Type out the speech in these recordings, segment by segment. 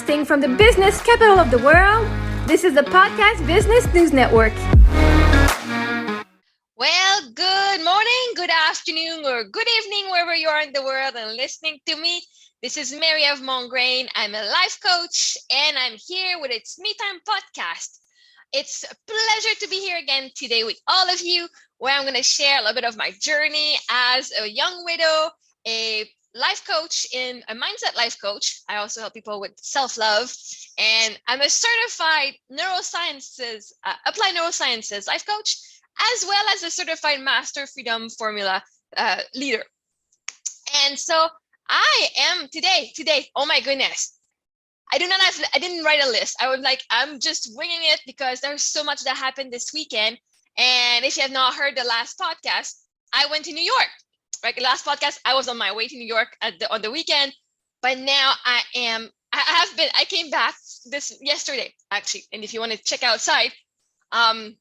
Broadcasting from the business capital of the world, this is the Podcast Business News Network. Well, good morning, good afternoon, or good evening, wherever you are in the world and listening to me. This is Marie-Ève. I'm a life coach, and I'm here with It's Me Time podcast. It's a pleasure to be here again today with all of you, where I'm going to share a little bit of my journey as a young widow, a life coach, in a mindset life coach. I also help people with self-love, and I'm a certified applied neurosciences life coach, as well as a certified master freedom formula leader. And so I am today, oh my goodness, I didn't write a list. I'm just winging it because there's so much that happened this weekend. And if you have not heard the last podcast, I went to New York. Right, the last podcast, I was on my way to New York on the weekend, but now I came back yesterday, actually. And if you want to check outside, I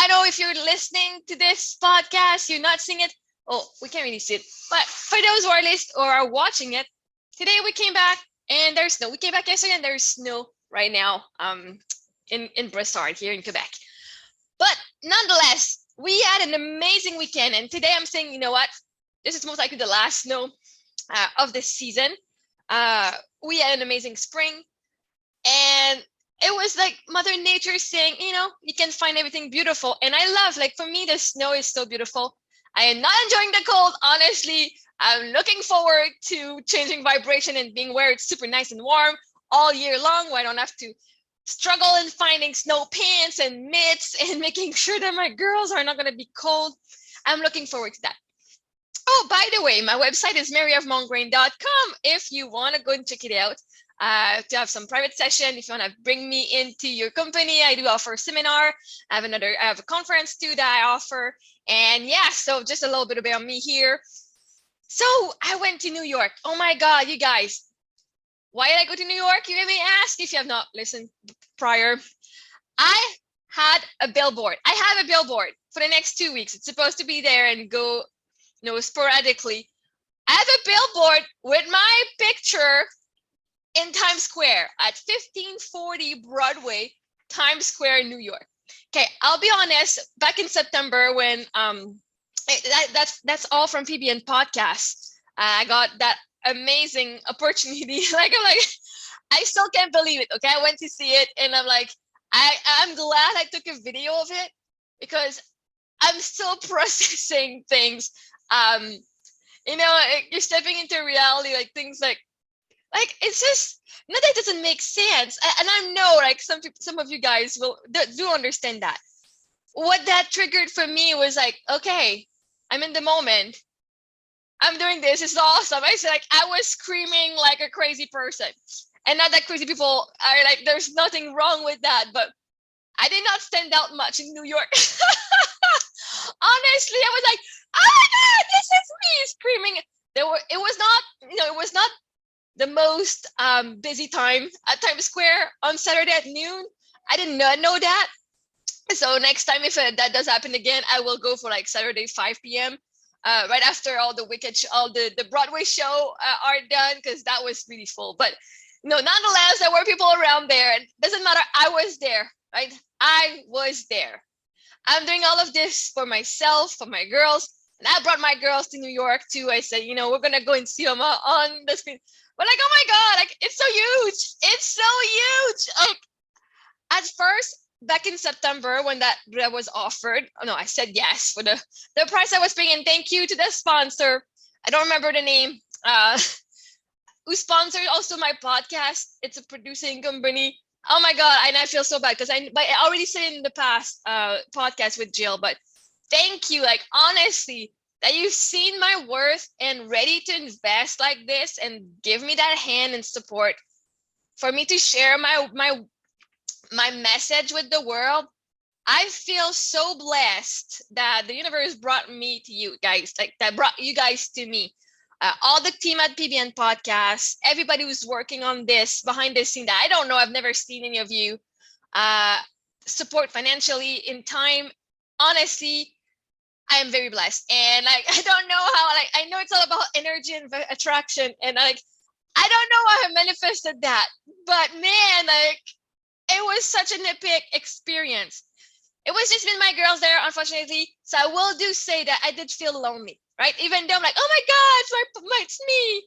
know if you're listening to this podcast, you're not seeing it. Oh, we can't really see it. But for those who are listening or are watching it, today we came back and there's snow. We came back yesterday and there's snow right now in Brossard here in Quebec. But nonetheless, we had an amazing weekend. And today I'm saying, you know what? This is most likely the last snow of this season. We had an amazing spring. And it was like Mother Nature saying, you can find everything beautiful. And I love, for me, the snow is so beautiful. I am not enjoying the cold, honestly. I'm looking forward to changing vibration and being where it's super nice and warm all year long, where I don't have to struggle in finding snow pants and mitts and making sure that my girls are not going to be cold. I'm looking forward to that. Oh, by the way, my website is marieevmongrain.com if you want to go and check it out. To have some private session, if you want to bring me into your company, I do offer a seminar. I have a conference too that I offer. And yeah, so just a little bit about me here. So I went to New York. Oh my God, you guys. Why did I go to New York? You may ask if you have not listened prior. I had a billboard. I have a billboard for the next 2 weeks. It's supposed to be there and go, sporadically. I have a billboard with my picture in Times Square at 1540 Broadway, Times Square, New York. Okay, I'll be honest. Back in September, when that's all from PBN podcast. I got that amazing opportunity. I still can't believe it. Okay, I went to see it, and I'm glad I took a video of it because I'm still processing things. You're stepping into reality, things like it's just not that it doesn't make sense. And I know some of you guys do understand that. What that triggered for me was okay, I'm in the moment. I'm doing this. It's awesome. I said I was screaming like a crazy person. And not that crazy people are there's nothing wrong with that, but I did not stand out much in New York. Honestly, I was like, oh my God, this is me screaming. It was not the most busy time at Times Square on Saturday at noon. I did not know that. So next time, if that does happen again, I will go for Saturday 5 p.m. Right after all the Broadway show are done, because that was really full. But nonetheless, there were people around there. It doesn't matter. I was there, right? I was there. I'm doing all of this for myself, for my girls. And I brought my girls to New York too. I said, we're going to go and see them on the screen. But oh my God, it's so huge. It's so huge. At first, back in September, when that was offered, I said yes for the price I was paying. And thank you to the sponsor. I don't remember the name. Who sponsored also my podcast. It's a producing company. Oh my God, and I feel so bad because I already said it in the past podcast with Jill, but thank you, honestly, that you've seen my worth and ready to invest like this and give me that hand and support for me to share my message with the world. I feel so blessed that the universe brought me to you guys, that brought you guys to me. All the team at PBN Podcast, everybody who's working on this behind the scene that I don't know, I've never seen any of you support financially in time. Honestly, I am very blessed. And I don't know how, I know it's all about energy and attraction. And I don't know how I manifested that, But man, like it was such an epic experience. It was just me and my girls there, unfortunately. So I will do say that I did feel lonely, right? Even though I'm like, oh my God, it's me.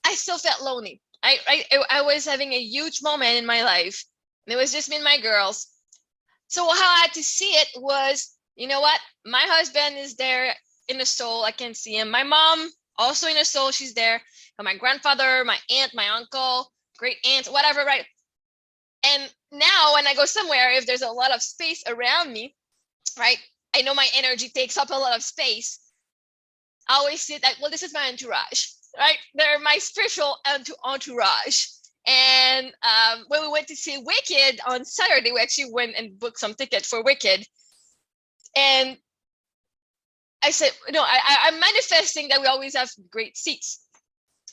I still felt lonely. I was having a huge moment in my life. And it was just me and my girls. So how I had to see it was, you know what? My husband is there in the soul. I can see him. My mom also in the soul. She's there. And my grandfather, my aunt, my uncle, great aunt, whatever, right? And now when I go somewhere, if there's a lot of space around me, right? I know my energy takes up a lot of space. I always say that, well, this is my entourage, right? They're my spiritual entourage. And when we went to see Wicked on Saturday, we actually went and booked some tickets for Wicked. And I said, no, I'm manifesting that we always have great seats.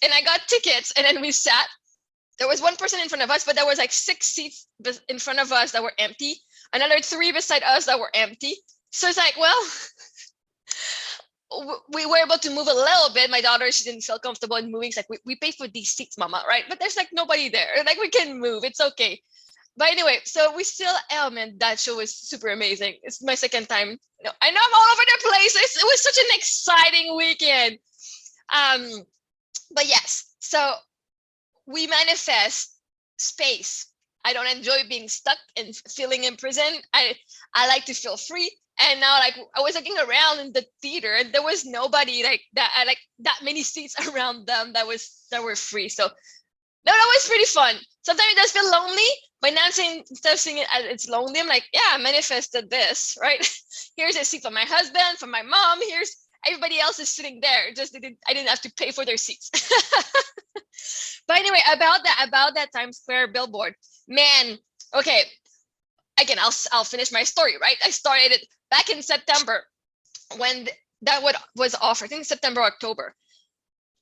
And I got tickets, and then we sat. There was one person in front of us, but there was like 6 seats in front of us that were empty. Another 3 beside us that were empty. So it's like, well, we were able to move a little bit. My daughter, she didn't feel comfortable in moving. It's like, we pay for these seats, mama, right? But there's like nobody there. Like we can move. It's okay. But anyway, so we still, oh man, that show was super amazing. It's my second time. I know I'm all over the place. It was such an exciting weekend. But yes, so we manifest space. I don't enjoy being stuck and feeling imprisoned. I like to feel free. And now, like, I was looking around in the theater, and there was nobody like that many seats around them that were free. So that was pretty fun. Sometimes it does feel lonely, but now instead of seeing it as it's lonely, I'm like, yeah, I manifested this, right? Here's a seat for my husband, for my mom. Here's everybody else is sitting there. Just I didn't have to pay for their seats. But anyway, about that Times Square billboard, man. Okay, again, I'll finish my story, right? I started it back in September when that was offered. I think September, October.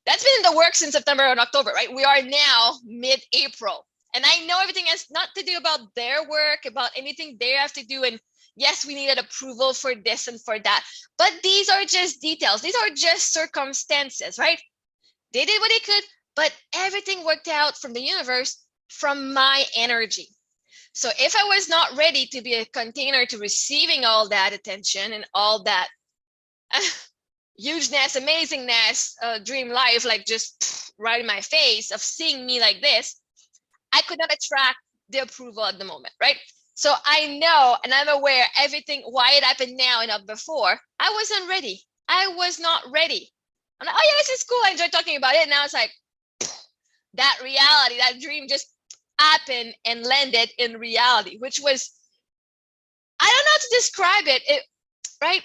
That's been in the works since September and October, right? We are now mid-April. And I know everything has not to do about their work, about anything they have to do. And yes, we needed approval for this and for that. But these are just details. These are just circumstances, right? They did what they could, but everything worked out from the universe, from my energy. So if I was not ready to be a container to receiving all that attention and all that hugeness, amazingness, dream life, like just right in my face of seeing me like this, I could not attract the approval at the moment, right? So I know and I'm aware everything, why it happened now and not before. I wasn't ready. I was not ready. I'm like, oh yeah, this is cool. I enjoy talking about it. Now it's like that reality, that dream just happened and landed in reality, which was, I don't know how to describe it, right?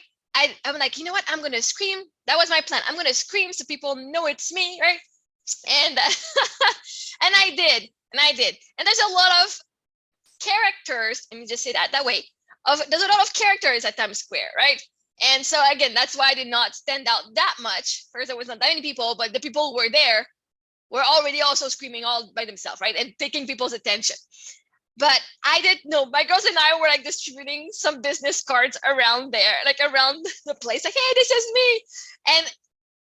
I'm like, you know what? I'm going to scream. That was my plan. I'm going to scream so people know it's me, right? And and I did. And there's a lot of characters, let me just say that way. There's a lot of characters at Times Square, right? And so again, that's why I did not stand out that much. First, there was not that many people, but the people who were there were already also screaming all by themselves, right? And taking people's attention. But I didn't know. My girls and I were like distributing some business cards around there, like around the place, like, hey, this is me. And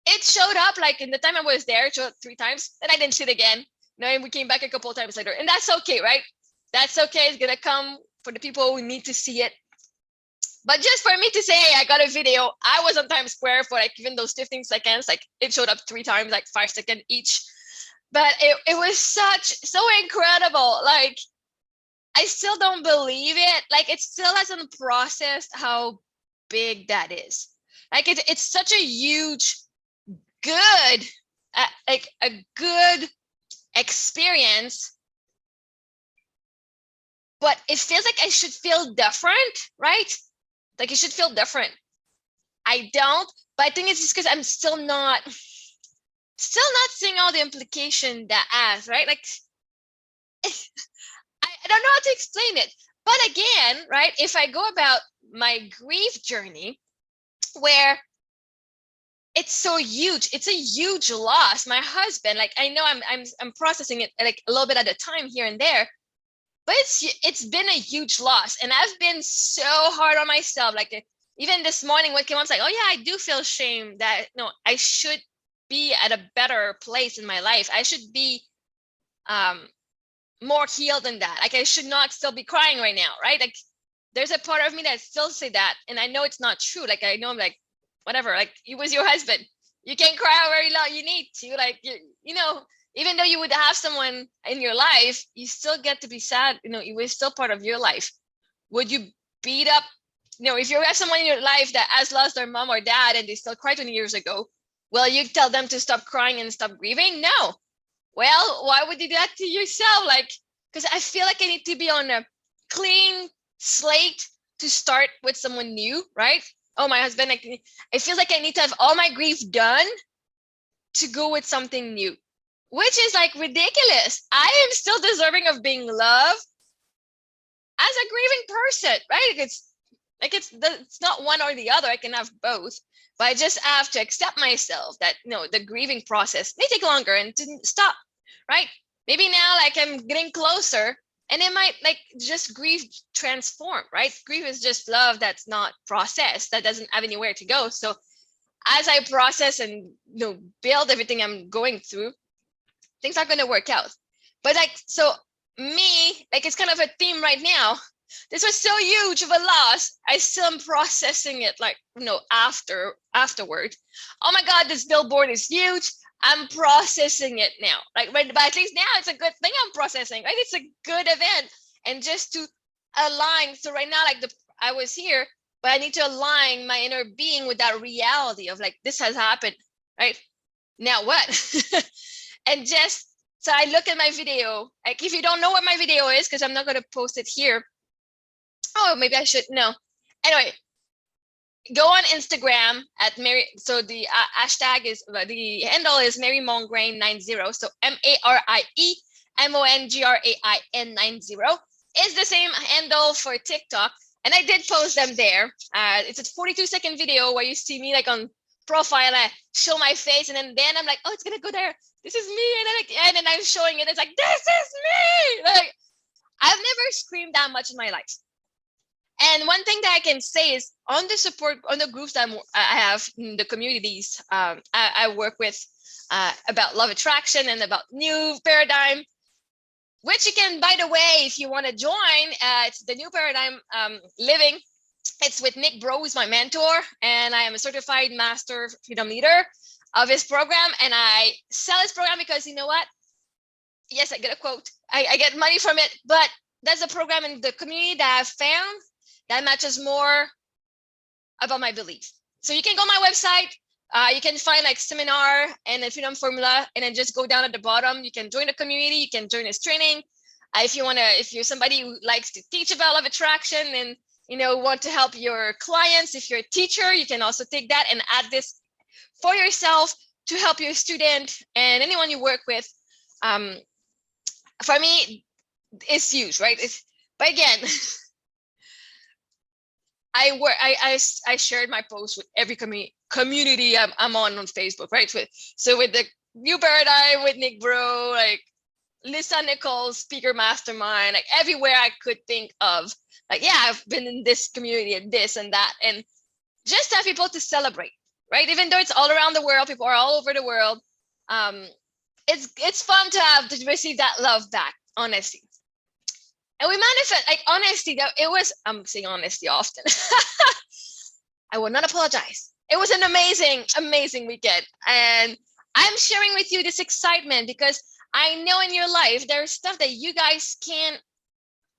it showed up like in the time I was there, it showed up 3 times, and I didn't see it again. And we came back a couple of times later. And that's okay, right? That's okay. It's gonna come for the people who need to see it. But just for me to say, hey, I got a video, I was on Times Square for like even those 15 seconds, like it showed up 3 times, like 5 seconds each. But it was so incredible. Like, I still don't believe it. Like, it still hasn't processed how big that is. Like, it's such a huge, good, like a good experience. But it feels like I should feel different, right? Like, it should feel different. I don't, but I think it's just because I'm still not seeing all the implication that has, right? Like, I don't know how to explain it. But again, right, if I go about my grief journey, where it's so huge, it's a huge loss. My husband, like, I know I'm processing it like a little bit at a time here and there, but it's been a huge loss. And I've been so hard on myself. Like, even this morning when came up, I was like, oh yeah, I do feel shame that I should be at a better place in my life. I should be more healed than that. Like I should not still be crying right now, right? Like there's a part of me that still say that, and I know it's not true. Like I know I'm like, whatever. Like it was your husband. You can cry however long you need to. Like you know, even though you would have someone in your life, you still get to be sad. You know, it was still part of your life. Would you beat up? You know, if you have someone in your life that has lost their mom or dad and they still cried 20 years ago, will you tell them to stop crying and stop grieving? No. Well, why would you do that to yourself? Like, because I feel like I need to be on a clean slate to start with someone new, right? Oh, my husband, I feel like I need to have all my grief done to go with something new, which is like ridiculous. I am still deserving of being loved as a grieving person, right? It's not one or the other. I can have both, but I just have to accept myself that the grieving process may take longer and to stop, right? Maybe now like I'm getting closer, and it might like just grief transform, right? Grief is just love that's not processed, that doesn't have anywhere to go. So as I process and build everything I'm going through, things are going to work out. But like, so me, like it's kind of a theme right now. This was so huge of a loss. I still am processing it like, afterward. Oh my God, this billboard is huge. I'm processing it now. Like, but at least now it's a good thing I'm processing, right? It's a good event. And just to align. So right now, like I was here, but I need to align my inner being with that reality of like, this has happened, right? Now what? And just, so I look at my video, like if you don't know what my video is, because I'm not going to post it here. Oh, maybe I should, no. Anyway, go on Instagram at Mary. So the hashtag is, the handle is Marie Mongrain 90. So Marie-Mongrain 90 is the same handle for TikTok. And I did post them there. It's a 42-second video where you see me like on profile, I show my face, and then I'm like, oh, it's gonna go there. This is me, and then I'm showing it. It's like, this is me. Like I've never screamed that much in my life. And one thing that I can say is on the support, on the groups that I have in the communities I work with about love attraction and about new paradigm, which you can, by the way, if you want to join, it's the new paradigm living. It's with Nick Bro, who's my mentor, and I am a certified master freedom leader of his program. And I sell his program because you know what? Yes, I get a quote. I get money from it, but there's a program in the community that I've found that matches more about my beliefs. So you can go on my website. You can find like seminar and a freedom formula, and then just go down at the bottom. You can join the community. You can join this training. If you're somebody who likes to teach about love attraction and want to help your clients, if you're a teacher, you can also take that and add this for yourself to help your student and anyone you work with. For me, it's huge, right? But again, I shared my post with every community I'm on Facebook, right? So with the new paradigm, with Nick Bro, like Lisa Nichols, Speaker Mastermind, like everywhere I could think of. Like, yeah, I've been in this community and this and that, and just have people to celebrate, right? Even though it's all around the world, people are all over the world. It's fun to receive that love back, honestly. And we manifest, like, honesty, I'm saying honesty often. I will not apologize. It was an amazing weekend. And I'm sharing with you this excitement because I know in your life, there's stuff that you guys can't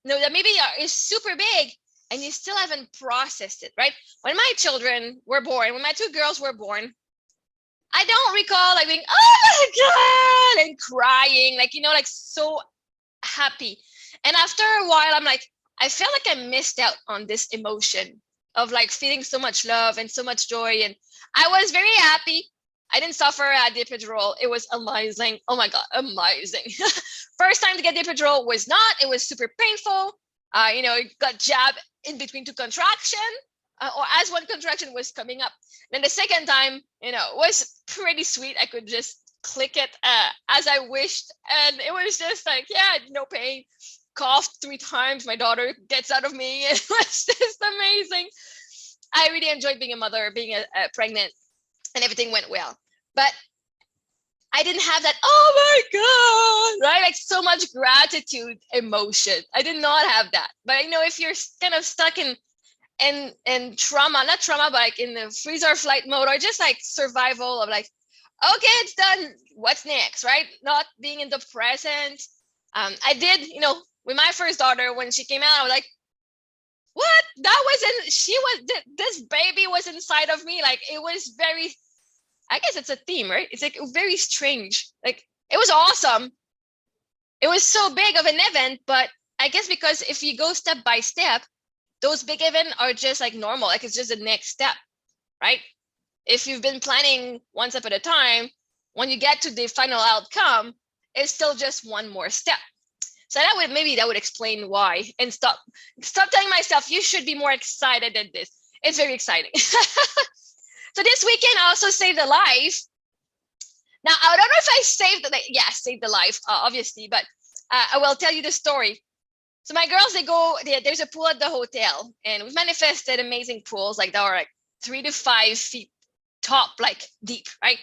know that maybe is super big and you still haven't processed it, right? When my children were born, when my two girls were born, I don't recall like being, oh my God, and crying, like, like so happy. And after a while, I'm like, I felt like I missed out on this emotion of like feeling so much love and so much joy. And I was very happy. I didn't suffer at the epidural. It was amazing. Oh my God, amazing. First time to get the epidural it was super painful. It got jabbed in between two contractions, or as one contraction was coming up. Then the second time, was pretty sweet. I could just click it as I wished. And it was just like, yeah, no pain. Coughed 3 times. My daughter gets out of me. It was just amazing. I really enjoyed being a mother, being a pregnant, and everything went well. But I didn't have that, oh my God, right? Like so much gratitude emotion. I did not have that. But I know if you're kind of stuck in trauma, not trauma, but like in the freeze or flight mode, or just like survival of like, okay, it's done. What's next, right? Not being in the present. I did, with my first daughter, when she came out, I was like, what? That wasn't, this baby was inside of me. Like, it was very, I guess it's a theme, right? It's like very strange. Like, it was awesome. It was so big of an event, but I guess because if you go step by step, those big events are just like normal. Like, it's just the next step, right? If you've been planning one step at a time, when you get to the final outcome, it's still just one more step. So that would explain why. And stop telling myself you should be more excited than this. It's very exciting. So this weekend I also saved a life. Now I don't know if I saved the life, obviously, but I will tell you the story. So my girls, there's a pool at the hotel, and we've manifested amazing pools like that are like 3 to 5 feet top, like deep, right?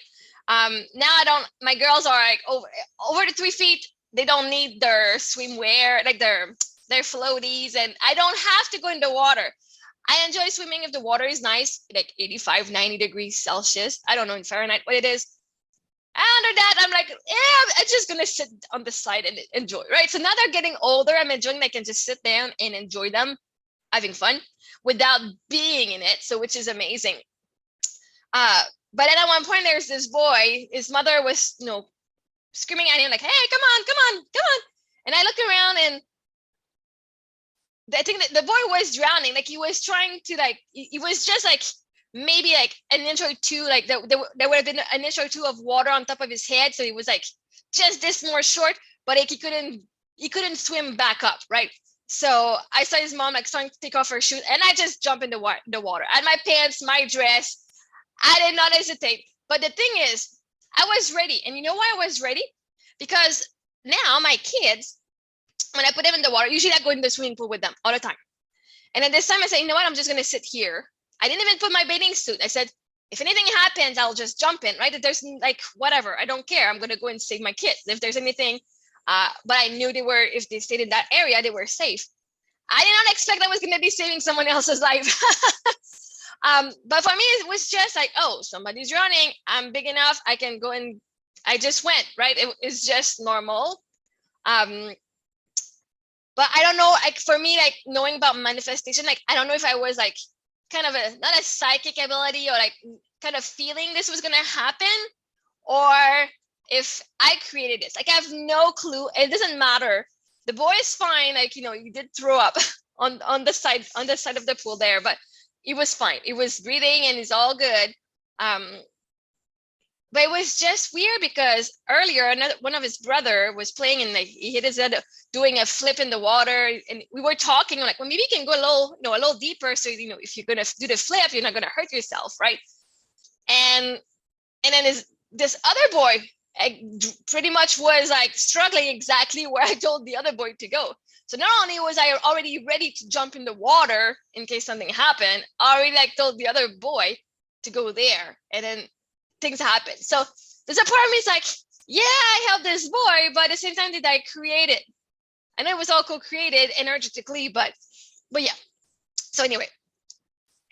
Now my girls are like over the 3 feet. They don't need their swimwear, like their floaties, and I don't have to go in the water. I enjoy swimming if the water is nice, like 85, 90 degrees Celsius. I don't know in Fahrenheit what it is. Under that, I'm like, yeah, I'm just gonna sit on the side and enjoy, right? So now they're getting older. I'm enjoying. I can just sit down and enjoy them, having fun without being in it. So, which is amazing. But then at one point, there's this boy. His mother was, screaming at him like, "Hey, come on, come on, come on!" And I looked around, and I think that the boy was drowning. Like, he was trying to, like, he was just like maybe like an inch or two, like there would have been an inch or two of water on top of his head, so he was like just this more short, but like he couldn't swim back up, right? So I saw his mom like starting to take off her shoes, and I just jumped in the water. I had my pants, my dress. I did not hesitate. But the thing is, I was ready. And you know why I was ready? Because now my kids, when I put them in the water, usually I go in the swimming pool with them all the time. And at this time I said, you know what, I'm just going to sit here. I didn't even put my bathing suit. I said, if anything happens, I'll just jump in, right? If there's like, whatever, I don't care. I'm going to go and save my kids. If there's anything, but I knew if they stayed in that area, they were safe. I did not expect I was going to be saving someone else's life. But for me, it was just like, oh, somebody's drowning. I'm big enough. I can go, and I just went, right? It's just normal. But I don't know, like for me, like knowing about manifestation, like I don't know if I was like kind of not a psychic ability or like kind of feeling this was going to happen, or if I created this. Like, I have no clue. It doesn't matter. The boy is fine. Like, you did throw up on the side of the pool there, but it was fine. It was breathing and it's all good. But it was just weird because earlier one of his brother was playing, and like he hit his head doing a flip in the water, and we were talking like, well, maybe you can go a little deeper, so if you're gonna do the flip, you're not gonna hurt yourself, right? And then this other boy pretty much was like struggling exactly where I told the other boy to go. So not only was I already ready to jump in the water in case something happened, I already like told the other boy to go there, and then things happen. So there's a part of me is like, yeah, I helped this boy, but at the same time, did I create it? I know it was all co-created energetically, but yeah. So anyway,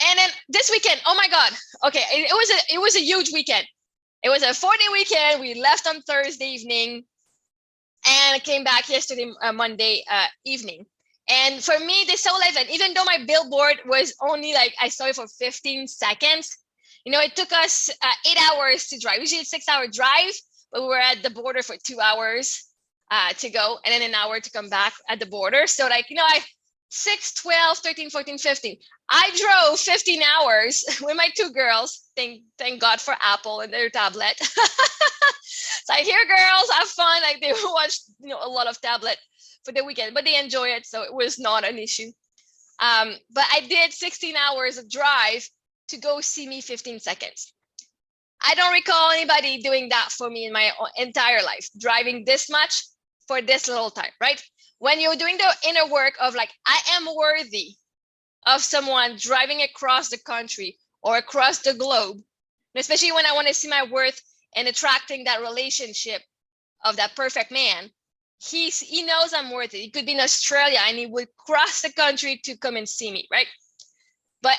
and then this weekend, oh my God, okay, it was a huge weekend. It was a 4-day weekend. We left on Thursday evening, and I came back yesterday, Monday evening. And for me, this whole event, even though my billboard was only like, I saw it for 15 seconds, it took us 8 hours to drive. Usually it's 6-hour drive, but we were at the border for 2 hours to go, and then an hour to come back at the border. So like, 6, 12, 13, 14, 15. I drove 15 hours with my 2 girls. Thank God for Apple and their tablet. So I hear girls have fun. Like, they watched, a lot of tablet for the weekend, but they enjoy it. So it was not an issue. But I did 16 hours of drive to go see me 15 seconds. I don't recall anybody doing that for me in my entire life, driving this much for this little time, right? When you're doing the inner work of like, I am worthy of someone driving across the country or across the globe, and especially when I want to see my worth and attracting that relationship of that perfect man, he knows I'm worth it. He could be in Australia and he would cross the country to come and see me, right? But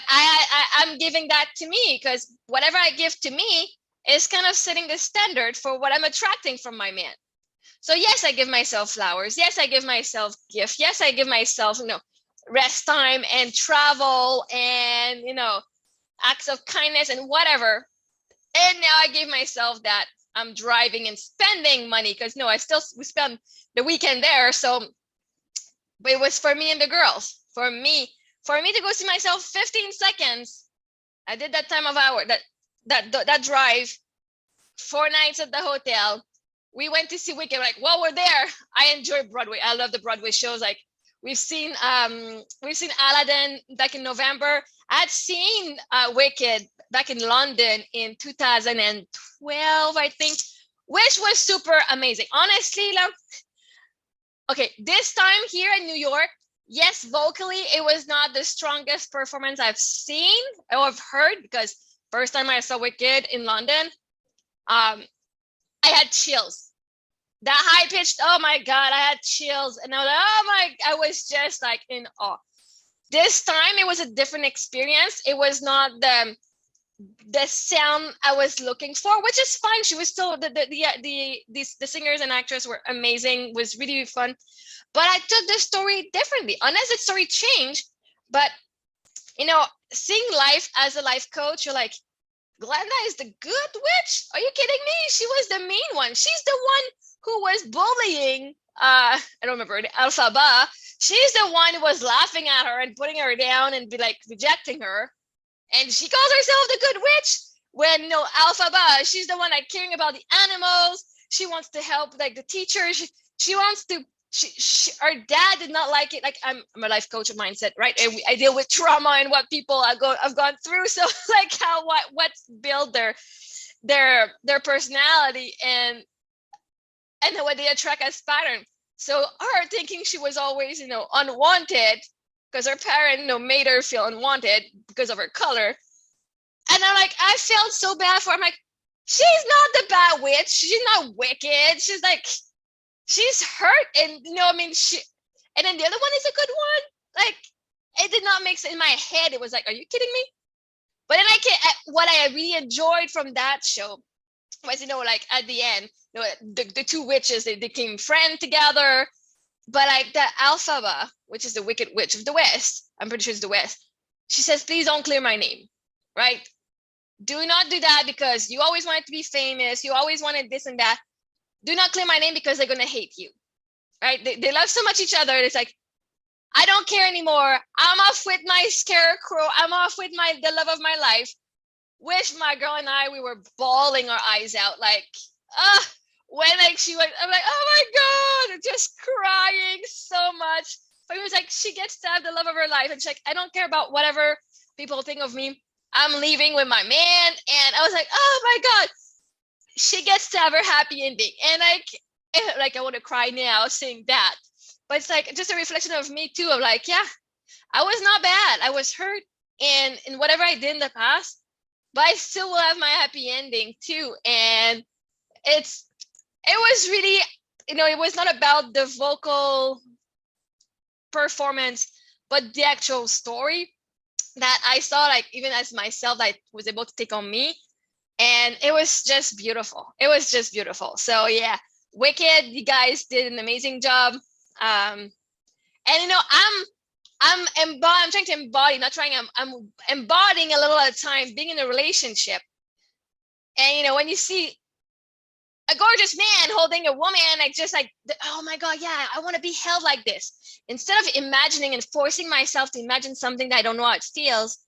I'm giving that to me because whatever I give to me is kind of setting the standard for what I'm attracting from my man. So yes, I give myself flowers. Yes, I give myself gifts. Yes, I give myself, rest time and travel and, acts of kindness and whatever. And now I give myself that I'm driving and spending money because we spend the weekend there. So, but it was for me and the girls. For me to go see myself 15 seconds. I did that time of hour, that drive, 4 nights at the hotel. We went to see Wicked. Like, while we're there, I enjoy Broadway. I love the Broadway shows. Like, we've seen Aladdin back in November. I'd seen Wicked back in London in 2012, I think, which was super amazing. Honestly, okay, this time here in New York, yes, vocally, it was not the strongest performance I've seen or I've heard, because first time I saw Wicked in London, I had chills. That high pitched, oh my God, I had chills. And I was just like in awe. This time it was a different experience. It was not the sound I was looking for, which is fine. She was still the singers and actors were amazing. It was really fun. But I took the story differently. Unless the story changed, but seeing life as a life coach, you're like, Glenda is the good witch? Are you kidding me? She was the mean one. She's the one who was bullying, I don't remember, Alphaba. She's the one who was laughing at her and putting her down and be like rejecting her. And she calls herself the good witch when Alphaba, she's the one like caring about the animals. She wants to help like the teachers. She wants to, her dad did not like it. Like, I'm a life coach of mindset, right? I deal with trauma and what people I've gone through. So like what's build their personality and what they attract as pattern. So her thinking she was always, unwanted because her parent, made her feel unwanted because of her color. And I'm like, I felt so bad for her. I'm like, she's not the bad witch. She's not wicked. She's like, she's hurt. And, and then the other one is a good one. Like, it did not make sense in my head. It was like, are you kidding me? But then what I really enjoyed from that show was, like at the end, the two witches, they became friends together. But like the Alphaba, which is the Wicked Witch of the West, I'm pretty sure it's the West, she says, please don't clear my name, right? Do not do that because you always wanted to be famous. You always wanted this and that. Do not clear my name because they're going to hate you, right? They love so much each other. It's like, I don't care anymore. I'm off with my scarecrow. I'm off with the love of my life. Which my girl and I, we were bawling our eyes out. Like, when like she went, I'm like, oh my God, just crying so much. But it was like, she gets to have the love of her life. And she's like, I don't care about whatever people think of me. I'm leaving with my man. And I was like, oh my God, she gets to have her happy ending. And like I want to cry now seeing that. But it's like just a reflection of me too, of like, yeah, I was not bad. I was hurt in whatever I did in the past, but I still will have my happy ending too. And it was really, it was not about the vocal performance, but the actual story that I saw, like even as myself, that was able to take on me. And it was just beautiful. It was just beautiful. So yeah, Wicked, you guys did an amazing job. And I'm trying to embody, not trying, I'm embodying a little at a time, being in a relationship. And when you see a gorgeous man holding a woman, like just like, oh my God, yeah, I want to be held like this. Instead of imagining and forcing myself to imagine something that I don't know how it feels,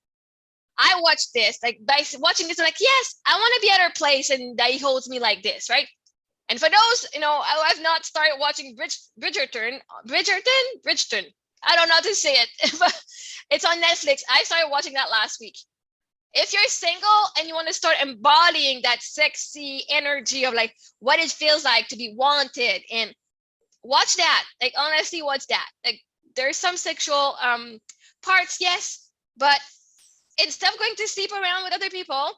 I watch this, like by watching this, I'm like, yes, I want to be at her place and that he holds me like this, right? And for those, I've not started watching Bridgerton. I don't know how to say it, but it's on Netflix. I started watching that last week. If you're single and you want to start embodying that sexy energy of like what it feels like to be wanted, and watch that. Like honestly, watch that. Like there's some sexual parts, yes, but instead of going to sleep around with other people,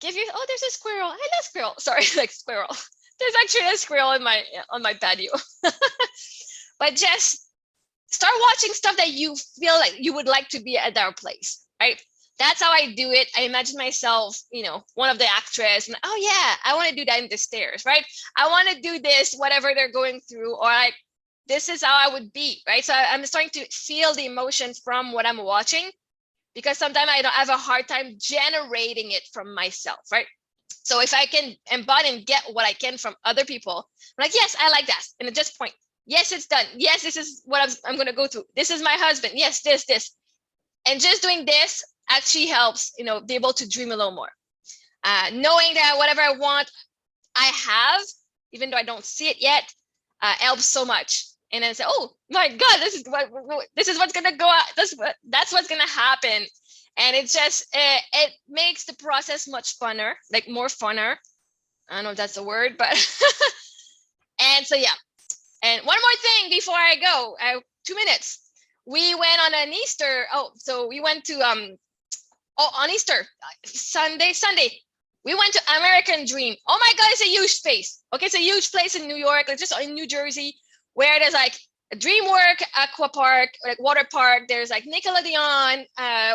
there's a squirrel. I love squirrel. Sorry, like squirrel. There's actually a squirrel on my patio. But just start watching stuff that you feel like you would like to be at our place, right? That's how I do it. I imagine myself, one of the actress, and oh yeah, I want to do that in the stairs, right? I want to do this, whatever they're going through, or like, this is how I would be, right? So I'm starting to feel the emotions from what I'm watching, because sometimes I don't have a hard time generating it from myself, right? So if I can embody and get what I can from other people, I'm like, yes, I like that. And at just point, yes, it's done. Yes, this is what I'm going to go through. This is my husband. Yes, this. And just doing this actually helps, be able to dream a little more. Knowing that whatever I want, I have, even though I don't see it yet, helps so much. And then say, oh my God, this is what's going to go out. That's what's going to happen. And it's just, it makes the process much funner, like more funner. I don't know if that's a word, but, and so, yeah. And one more thing before I go, 2 minutes. We went on an Easter. So we went to, on Easter, Sunday, we went to American Dream. Oh my God, it's a huge space. Okay, it's a huge place in New York, like just in New Jersey, where there's like a DreamWorks aqua park, like water park. There's like Nickelodeon,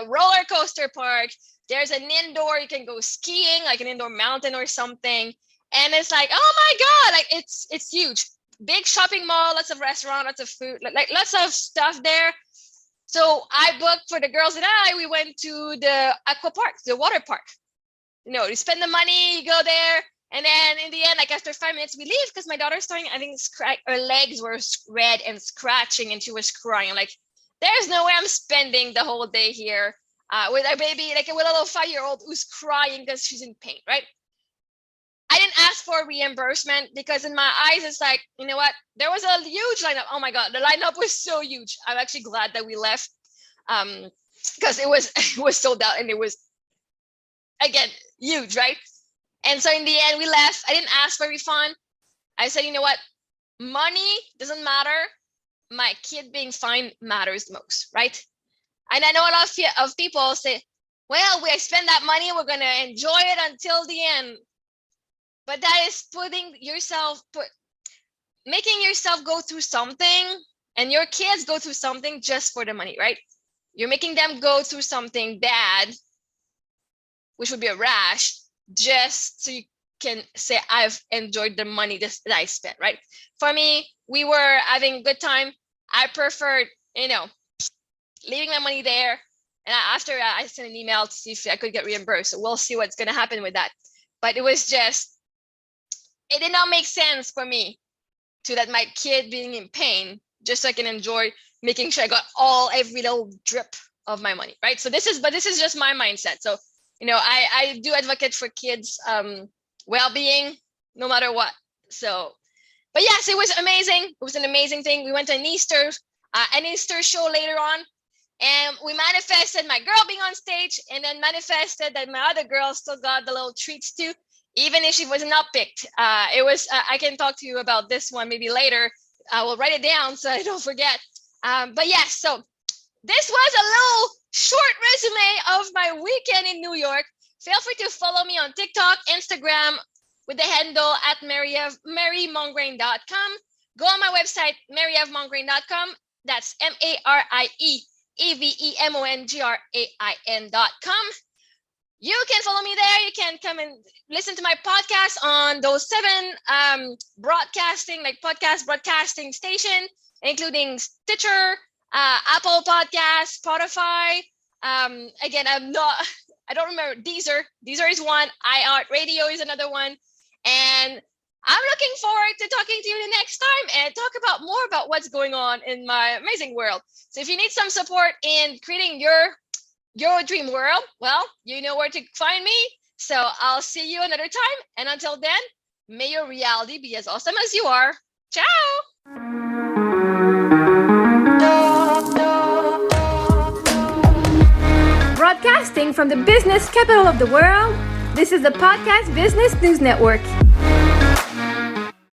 roller coaster park. There's an indoor, you can go skiing, like an indoor mountain or something. And it's like, oh my God, like it's huge. Big shopping mall, lots of restaurants, lots of food, like lots of stuff there. So I booked for the girls and we went to the aqua park, the water park. You spend the money, you go there. And then in the end, like after 5 minutes, we leave because my daughter's starting, I think her legs were red and scratching and she was crying. I'm like, there's no way I'm spending the whole day here with a baby, like with a little 5-year-old who's crying because she's in pain, right? I didn't ask for reimbursement because in my eyes, it's like, you know what? There was a huge lineup. Oh my God, the lineup was so huge. I'm actually glad that we left because it was sold out and it was, again, huge, right? And so in the end, we left. I didn't ask for a refund. I said, you know what? Money doesn't matter. My kid being fine matters the most, right? And I know a lot of people say, well, we spend that money, we're going to enjoy it until the end. But that is making yourself go through something and your kids go through something just for the money, right? You're making them go through something bad, which would be a rash, just so you can say, I've enjoyed the money that I spent, right? For me, we were having a good time. I preferred, leaving my money there. And after I sent an email to see if I could get reimbursed. So we'll see what's going to happen with that. But it did not make sense for me to let my kid being in pain, just so I can enjoy making sure I got every little drip of my money, right? So this is just my mindset. So, I do advocate for kids' well-being, no matter what. So, but yes, it was amazing. It was an amazing thing. We went to an Easter show later on, and we manifested my girl being on stage, and then manifested that my other girl still got the little treats too, even if she was not picked. It was. I can talk to you about this one maybe later. I will write it down so I don't forget. But yes, so this was a little short resume of my weekend in New York. Feel free to follow me on TikTok, Instagram with the handle at mariemongrain.com. Go on my website, marievemongrain.com. That's marievemongrain.com. You can follow me there. You can come and listen to my podcast on those 7 podcast broadcasting station, including Stitcher, Apple Podcasts, Spotify. Again, I don't remember. Deezer is one. iHeartRadio is another one. And I'm looking forward to talking to you the next time and talk more about what's going on in my amazing world. So if you need some support in creating your dream world, well, you know where to find me. So I'll see you another time. And until then, may your reality be as awesome as you are. Ciao. Broadcasting from the business capital of the world, this is the Podcast Business News Network.